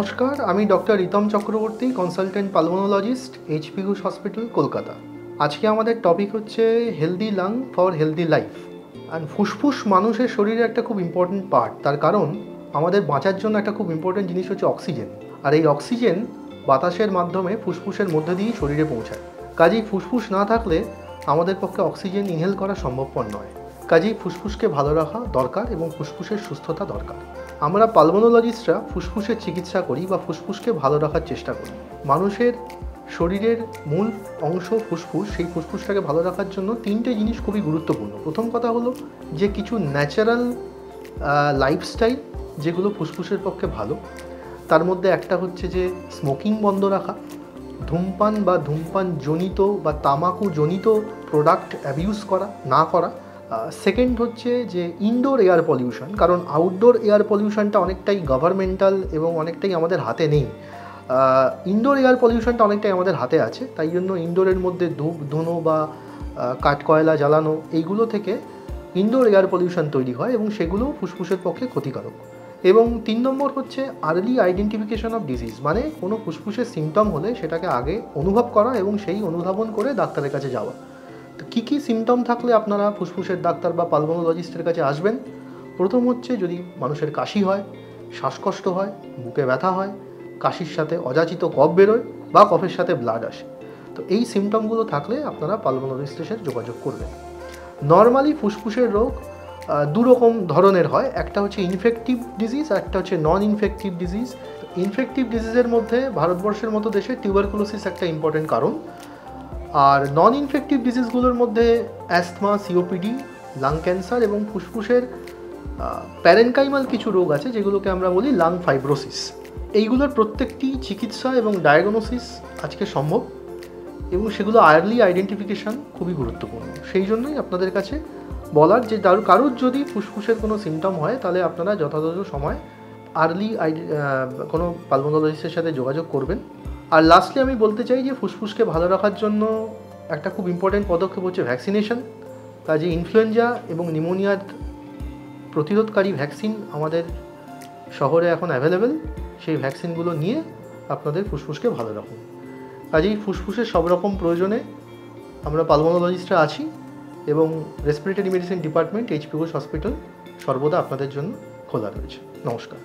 নমস্কার, আমি doctor Ritam Chakraborty, consultant pulmonologist, HP Ghosh hospital, Kolkata. আজকে আমাদের টপিক হচ্ছে healthy lung for healthy life. And ফুসফুস মানুষের শরীরে একটা খুব ইম্পর্টেন্ট পার্ট, তার কারণ আমাদের বাঁচার জন্য একটা খুব ইম্পর্টেন্ট জিনিস হচ্ছে অক্সিজেন। আর এই অক্সিজেন বাতাসের মাধ্যমে ফুসফুসের মধ্যে দিয়েই শরীরে পৌঁছায়। কাজেই ফুসফুস না থাকলে আমাদের পক্ষে অক্সিজেন ইনহেল করা সম্ভবপর নয়। কাজেই ফুসফুসকে ভালো রাখা দরকার এবং ফুসফুসের সুস্থতা দরকার। আমরা পালমোনোলজিস্টরা ফুসফুসের চিকিৎসা করি বা ফুসফুসকে ভালো রাখার চেষ্টা করি। মানুষের শরীরের মূল অংশ ফুসফুস, সেই ফুসফুসটাকে ভালো রাখার জন্য তিনটে জিনিস খুবই গুরুত্বপূর্ণ। প্রথম কথা হলো যে কিছু ন্যাচারাল লাইফস্টাইল যেগুলো ফুসফুসের পক্ষে ভালো। তার মধ্যে একটা হচ্ছে যে স্মোকিং বন্ধ রাখা, ধূমপান বা ধূমপানজনিত বা তামাকুজনিত প্রোডাক্ট অ্যাবিউজ না করা। সেকেন্ড হচ্ছে যে ইনডোর এয়ার পলিউশন, কারণ আউটডোর এয়ার পলিউশনটা অনেকটাই গভর্নমেন্টাল এবং অনেকটাই আমাদের হাতে নেই। ইনডোর এয়ার পলিউশনটা অনেকটাই আমাদের হাতে আছে, তাই জন্য ইনডোরের মধ্যে ধূপ ধুনো বা কাঠকয়লা জ্বালানো এইগুলো থেকে ইনডোর এয়ার পলিউশন তৈরি হয় এবং সেগুলো ফুসফুসের পক্ষে ক্ষতিকারক। এবং 3 নম্বর হচ্ছে আর্লি আইডেন্টিফিকেশন অফ ডিজিজ, মানে কোনো ফুসফুসের সিমটম হলে সেটাকে আগে অনুভব করা এবং সেই অনুধাবন করে ডাক্তারের কাছে যাওয়া। তো কী কী সিমটম থাকলে আপনারা ফুসফুসের ডাক্তার বা পালমোনোলজিস্টের কাছে আসবেন? প্রথম হচ্ছে যদি মানুষের কাশি হয়, শ্বাসকষ্ট হয়, বুকে ব্যথা হয়, কাশির সাথে অযাচিত কফ বেরোয় বা কফের সাথে ব্লাড আসে, তো এই সিমটমগুলো থাকলে আপনারা পালমোনোলজিস্টের সাথে যোগাযোগ করবেন। নর্মালি ফুসফুসের রোগ দু রকম ধরনের হয়, একটা হচ্ছে ইনফেক্টিভ ডিজিজ আর একটা হচ্ছে নন ইনফেক্টিভ ডিজিজ। ইনফেক্টিভ ডিজিজের মধ্যে ভারতবর্ষের মতো দেশে টিউবারকুলোসিস একটা ইম্পর্টেন্ট কারণ। আর নন ইনফেক্টিভ ডিজিজগুলোর মধ্যে অ্যাস্থমা, সিওপিডি, লাং ক্যান্সার এবং ফুসফুসের প্যারেনকাইমাল কিছু রোগ আছে যেগুলোকে আমরা বলি লাং ফাইব্রোসিস। এইগুলোর প্রত্যেকটি চিকিৎসা এবং ডায়াগনোসিস আজকে সম্ভব এবং সেগুলো আর্লি আইডেন্টিফিকেশান খুবই গুরুত্বপূর্ণ। সেই জন্যই আপনাদের কাছে বলার যে কারোর যদি ফুসফুসের কোনো সিমটম হয় তাহলে আপনারা যথাযথ সময় আর্লি কোনো পালমোনোলজিস্টের সাথে যোগাযোগ করবেন। আর লাস্টলি আমি বলতে চাই যে ফুসফুসকে ভালো রাখার জন্য একটা খুব ইম্পর্টেন্ট পদক্ষেপ হচ্ছে ভ্যাকসিনেশন। কাজে ইনফ্লুয়েঞ্জা এবং নিউমোনিয়ার প্রতিরোধকারী ভ্যাকসিন আমাদের শহরে এখন অ্যাভেলেবেল। সেই ভ্যাকসিনগুলো নিয়ে আপনাদের ফুসফুসকে ভালো রাখুন। কাজেই ফুসফুসের সব রকম প্রয়োজনে আমরা পালমোনোলজিস্টরা আছি এবং respiratory medicine department, HP Ghosh hospital সর্বদা আপনাদের জন্য খোলা রয়েছে। নমস্কার।